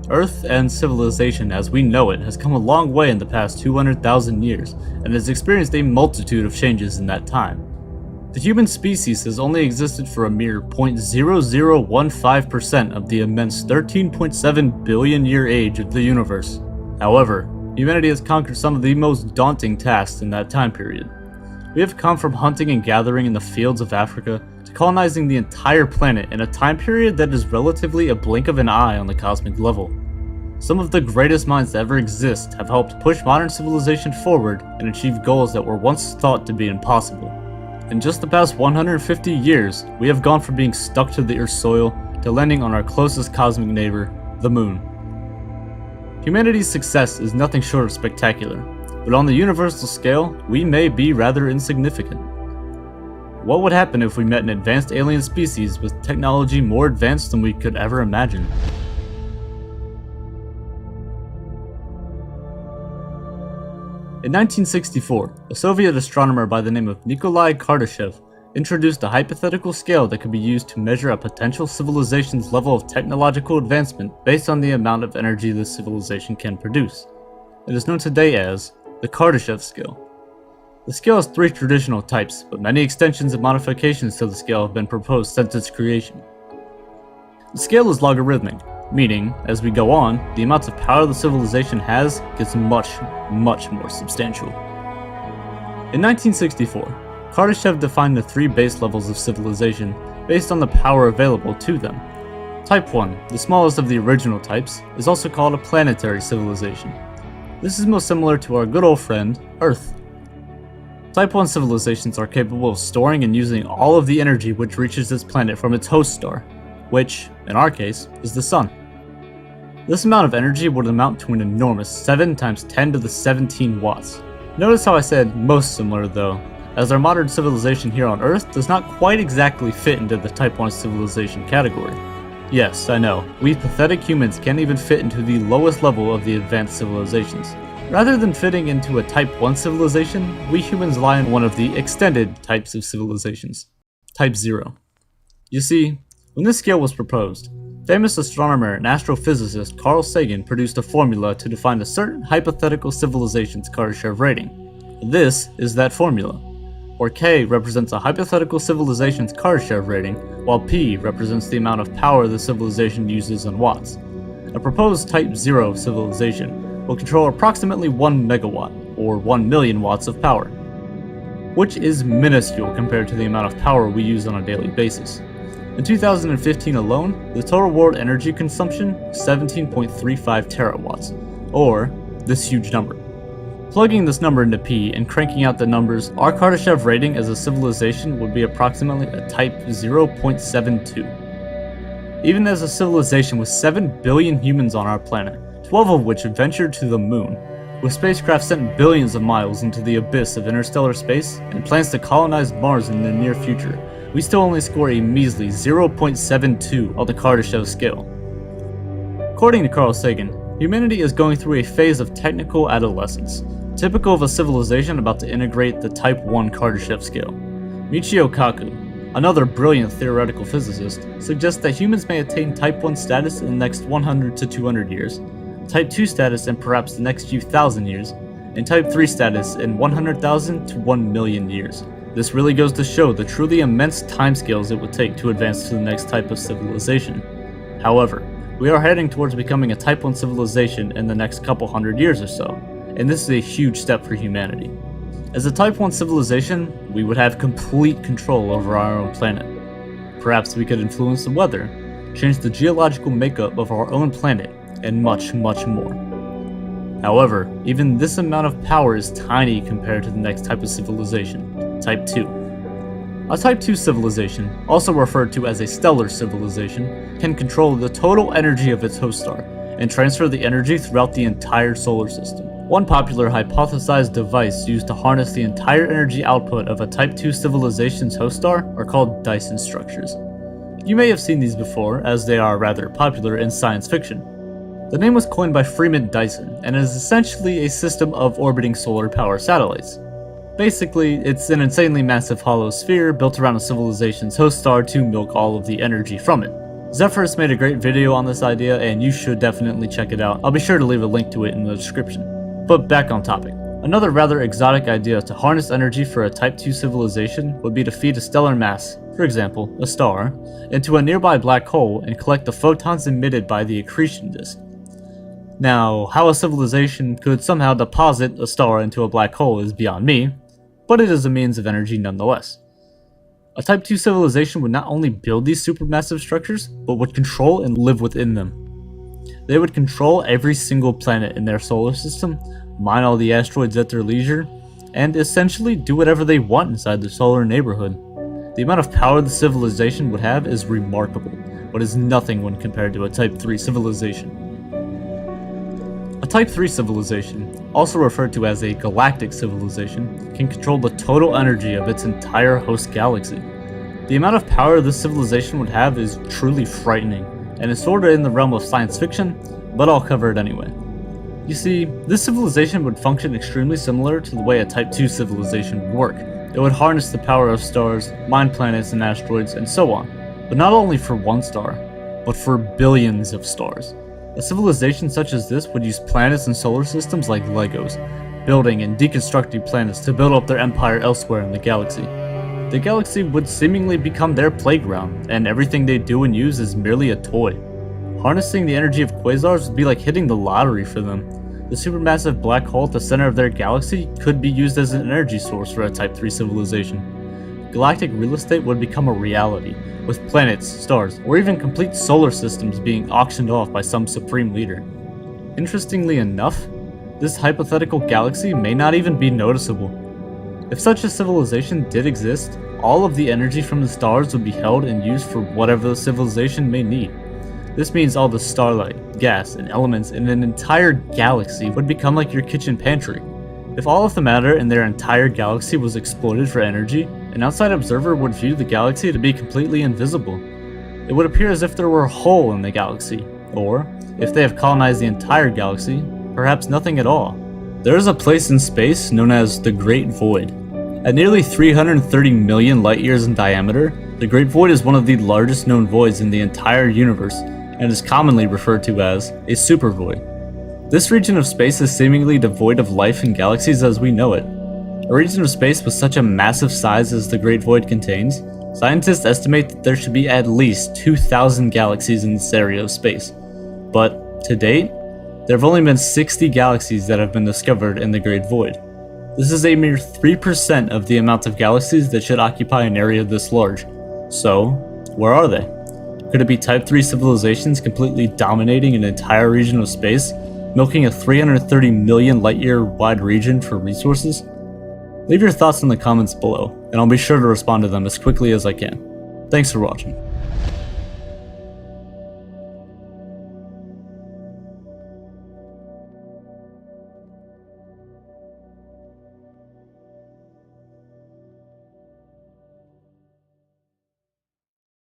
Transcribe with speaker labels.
Speaker 1: Earth and civilization as we know it has come a long way in the past 200,000 years and has experienced a multitude of changes in that time. The human species has only existed for a mere 0.0015% of the immense 13.7 billion year age of the universe. However, humanity has conquered some of the most daunting tasks in that time period. We have come from hunting and gathering in the fields of Africa to colonizing the entire planet in a time period that is relatively a blink of an eye on the cosmic level. Some of the greatest minds to ever exist have helped push modern civilization forward and achieve goals that were once thought to be impossible. In just the past 150 years, we have gone from being stuck to the Earth's soil to landing on our closest cosmic neighbor, the Moon. Humanity's success is nothing short of spectacular, but on the universal scale, we may be rather insignificant. What would happen if we met an advanced alien species with technology more advanced than we could ever imagine? In 1964, a Soviet astronomer by the name of Nikolai Kardashev introduced a hypothetical scale that could be used to measure a potential civilization's level of technological advancement based on the amount of energy the civilization can produce. It is known today as the Kardashev Scale. The scale has three traditional types, but many extensions and modifications to the scale have been proposed since its creation. The scale is logarithmic, meaning, as we go on, the amounts of power the civilization has gets much more substantial. In 1964, Kardashev defined the three base levels of civilization based on the power available to them. Type 1, the smallest of the original types, is also called a planetary civilization. This is most similar to our good old friend, Earth. Type 1 civilizations are capable of storing and using all of the energy which reaches its planet from its host star, which, in our case, is the Sun. This amount of energy would amount to an enormous 7 times 10 to the 17 watts. Notice how I said most similar though, as our modern civilization here on Earth does not quite exactly fit into the Type 1 civilization category. Yes, I know, we pathetic humans can't even fit into the lowest level of the advanced civilizations. Rather than fitting into a Type 1 civilization, we humans lie in one of the extended types of civilizations, Type 0. You see, when this scale was proposed, famous astronomer and astrophysicist Carl Sagan produced a formula to define a certain hypothetical civilization's Kardashev rating. This is that formula, where K represents a hypothetical civilization's Kardashev rating, while P represents the amount of power the civilization uses in watts. A proposed Type 0 civilization will control approximately 1 megawatt, or 1 million watts of power, which is minuscule compared to the amount of power we use on a daily basis. In 2015 alone, the total world energy consumption was 17.35 terawatts, or this huge number. Plugging this number into P and cranking out the numbers, our Kardashev rating as a civilization would be approximately a Type 0.72. Even as a civilization with 7 billion humans on our planet, 12 of which ventured to the Moon, with spacecraft sent billions of miles into the abyss of interstellar space and plans to colonize Mars in the near future, we still only score a measly 0.72 on the Kardashev scale. According to Carl Sagan, humanity is going through a phase of technical adolescence, typical of a civilization about to integrate the Type 1 Kardashev scale. Michio Kaku, another brilliant theoretical physicist, suggests that humans may attain Type 1 status in the next 100 to 200 years, Type 2 status in perhaps the next few thousand years, and Type 3 status in 100,000 to 1 million years. This really goes to show the truly immense timescales it would take to advance to the next type of civilization. However, we are heading towards becoming a Type 1 civilization in the next couple hundred years or so, and this is a huge step for humanity. As a Type 1 civilization, we would have complete control over our own planet. Perhaps we could influence the weather, change the geological makeup of our own planet, and much more. However, even this amount of power is tiny compared to the next type of civilization, Type 2. A Type 2 civilization, also referred to as a stellar civilization, can control the total energy of its host star and transfer the energy throughout the entire solar system. One popular hypothesized device used to harness the entire energy output of a Type 2 civilization's host star are called Dyson structures. You may have seen these before, as they are rather popular in science fiction. The name was coined by Freeman Dyson, and is essentially a system of orbiting solar power satellites. Basically, it's an insanely massive hollow sphere built around a civilization's host star to milk all of the energy from it. Zephyrus made a great video on this idea and you should definitely check it out. I'll be sure to leave a link to it in the description. But back on topic. Another rather exotic idea to harness energy for a Type 2 civilization would be to feed a stellar mass, for example, a star, into a nearby black hole and collect the photons emitted by the accretion disk. Now, how a civilization could somehow deposit a star into a black hole is beyond me, but it is a means of energy nonetheless. A Type 2 civilization would not only build these supermassive structures, but would control and live within them. They would control every single planet in their solar system, mine all the asteroids at their leisure, and essentially do whatever they want inside their solar neighborhood. The amount of power the civilization would have is remarkable, but is nothing when compared to a Type 3 civilization. A Type 3 civilization, also referred to as a galactic civilization, can control the total energy of its entire host galaxy. The amount of power this civilization would have is truly frightening, and is sorta in the realm of science fiction, but I'll cover it anyway. You see, this civilization would function extremely similar to the way a Type 2 civilization would work. It would harness the power of stars, mine planets and asteroids, and so on, but not only for one star, but for billions of stars. A civilization such as this would use planets and solar systems like Legos, building and deconstructing planets to build up their empire elsewhere in the galaxy. The galaxy would seemingly become their playground, and everything they do and use is merely a toy. Harnessing the energy of quasars would be like hitting the lottery for them. The supermassive black hole at the center of their galaxy could be used as an energy source for a Type 3 civilization. Galactic real estate would become a reality, with planets, stars, or even complete solar systems being auctioned off by some supreme leader. Interestingly enough, this hypothetical galaxy may not even be noticeable. If such a civilization did exist, all of the energy from the stars would be held and used for whatever the civilization may need. This means all the starlight, gas, and elements in an entire galaxy would become like your kitchen pantry. If all of the matter in their entire galaxy was exploited for energy, an outside observer would view the galaxy to be completely invisible. It would appear as if there were a hole in the galaxy, or, if they have colonized the entire galaxy, perhaps nothing at all. There is a place in space known as the Great Void. At nearly 330 million light-years in diameter, the Great Void is one of the largest known voids in the entire universe, and is commonly referred to as a supervoid. This region of space is seemingly devoid of life and galaxies as we know it. A region of space with such a massive size as the Great Void contains, scientists estimate that there should be at least 2,000 galaxies in this area of space. But, to date, there have only been 60 galaxies that have been discovered in the Great Void. This is a mere 3% of the amount of galaxies that should occupy an area this large. So, where are they? Could it be Type 3 civilizations completely dominating an entire region of space, milking a 330 million light-year wide region for resources? Leave your thoughts in the comments below, and I'll be sure to respond to them as quickly as I can. Thanks for watching.